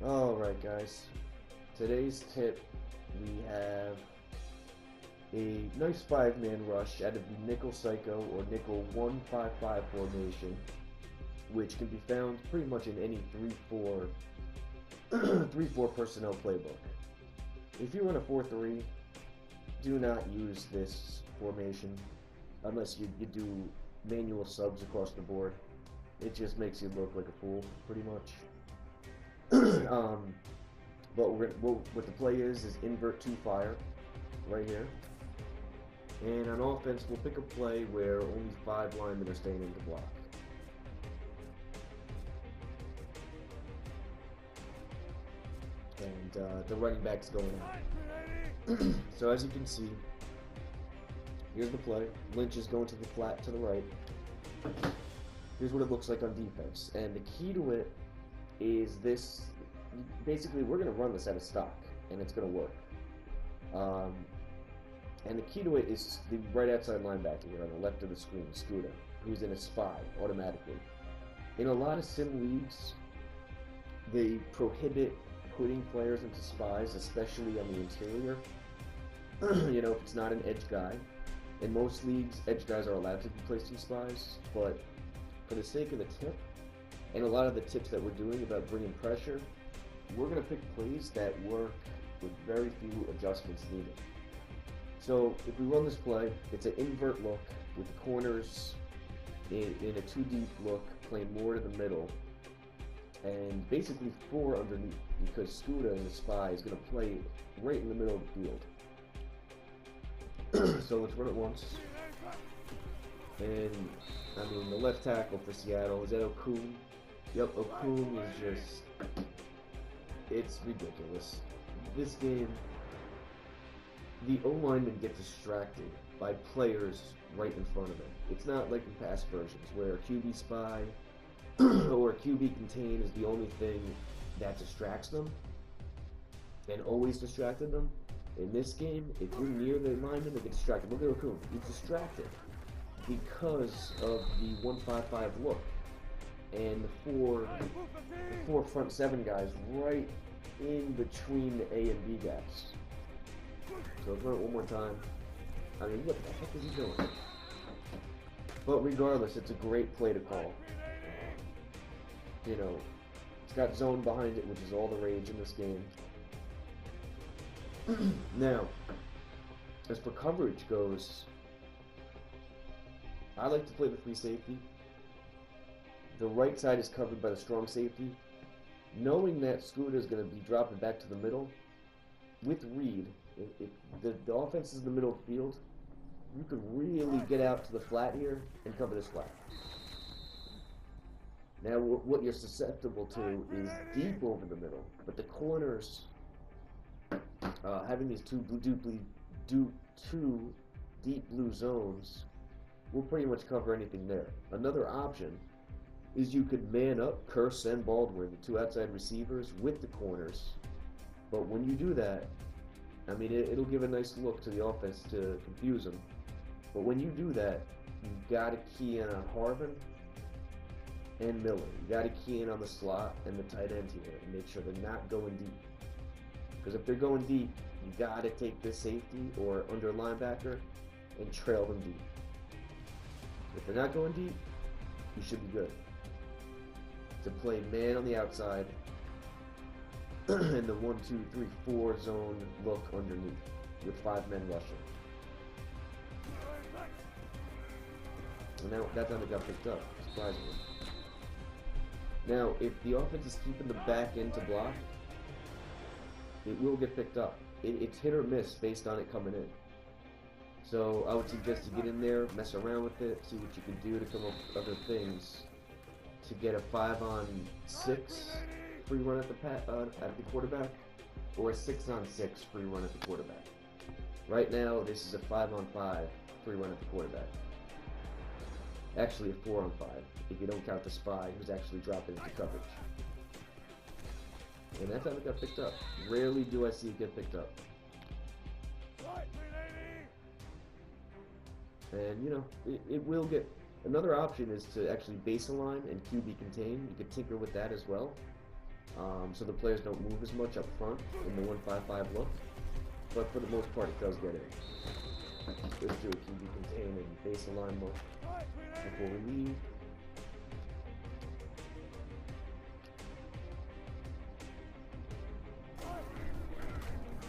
Alright guys, today's tip, we have a nice 5-man rush out of the nickel psycho or nickel 1-5-5 formation, which can be found pretty much in any 3-4 3-4 personnel playbook. If you run a 4-3, do not use this formation unless you do manual subs across the board. It just makes you look like a fool, pretty much. But what the play is invert 2 fire, right here. And on offense, we'll pick a play where only 5 linemen are staying in the block. And the running back's going out. So as you can see, here's the play. Lynch is going to the flat to the right. Here's what it looks like on defense. And the key to it is this. Basically, we're going to run this out of stock, and it's going to work. And the key to it is the right outside linebacker here on the left of the screen, Scuda, who's in a spy automatically. In a lot of sim leagues, they prohibit putting players into spies, especially on the interior. You know, if it's not an edge guy. In most leagues, edge guys are allowed to be placed in spies, but for the sake of the tip, and a lot of the tips that we're doing about bringing pressure, we're going to pick plays that work with very few adjustments needed. So if we run this play, it's an invert look with the corners in a 2-deep look, playing more to the middle, and basically 4 underneath, because Scuda in the spy is going to play right in the middle of the field. So let's run it once. And, I mean, the left tackle for Seattle, is that Okun? Yep, Okun is just... it's ridiculous. This game, the O-lineman gets distracted by players right in front of him. It's not like in past versions where a QB spy or a QB contain is the only thing that distracts them and always distracted them. In this game, if you're near the lineman, they get distracted. Look at Okun. He's distracted because of the 1-5-5 look. And the four front 7 guys right in between the A and B gaps. So let's run it one more time. I mean, what the heck is he doing? But regardless, it's a great play to call. You know, it's got zone behind it, which is all the rage in this game. Now, as for coverage goes, I like to play the free safety. The right side is covered by the strong safety. Knowing that Scuda is going to be dropping back to the middle, with Reed, if the offense is in the middle of the field, you can really get out to the flat here and cover this flat. Now, what you're susceptible to is deep over the middle, but the corners, having these two deep blue zones, will pretty much cover anything there. Another option is you could man up Curse and Baldwin, the 2 outside receivers, with the corners. But when you do that, I mean, it'll give a nice look to the offense to confuse them. But when you do that, you've got to key in on Harvin and Miller. You got to key in on the slot and the tight end here and make sure they're not going deep. Because if they're going deep, you got to take this safety or under linebacker and trail them deep. If they're not going deep, you should be good. To play man on the outside and the 1, 2, 3, 4 zone look underneath with 5 men rushing. And now that time it got picked up, surprisingly. Now, if the offense is keeping the back end to block, it will get picked up. It's hit or miss based on it coming in. So I would suggest you get in there, mess around with it, see what you can do to come up with other things to get a 5-on-6 free run at the quarterback, or a 6-on-6 free run at the quarterback. Right now, this is a 5-on-5 free run at the quarterback. Actually, a 4-on-5 if you don't count the spy who's actually dropping into coverage. And that's how it got picked up. Rarely do I see it get picked up. And, you know, it will get... Another option is to actually base align and QB contain. You could tinker with that as well. so the players don't move as much up front in the 1-5-5 look. But for the most part, it does get in. Let's do a QB contain and base alignment before we leave.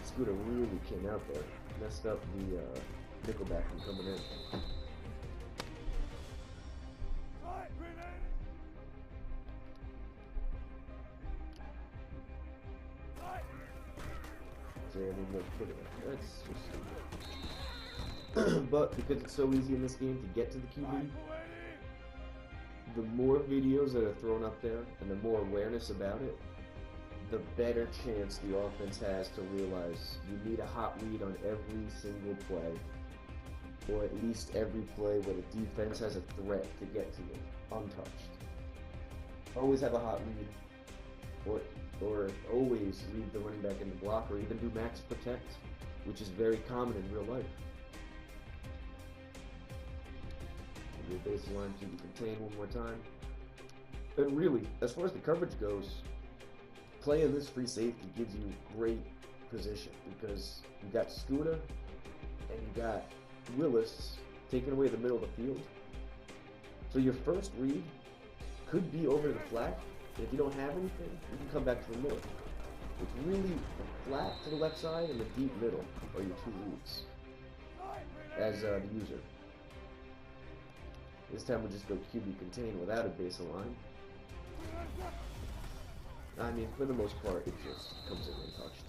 Scooter really came out there, messed up the nickelback from coming in. That's just but because it's so easy in this game to get to the QB, the more videos that are thrown up there and the more awareness about it, the better chance the offense has to realize you need a hot read on every single play, or at least every play where the defense has a threat to get to you untouched. Always have a hot read, or always leave the running back in the block, or even do max protect, which is very common in real life. Your baseline to be contained one more time. And really, as far as the coverage goes, playing this free safety gives you great position because you got Scooter and you got Willis taking away the middle of the field. So your first read could be over the flat. And if you don't have anything, you can come back to the middle. It's really the flat to the left side and the deep middle are your two reads as the user. This time we'll just go QB contain without a base line. I mean, for the most part, it just comes in untouched.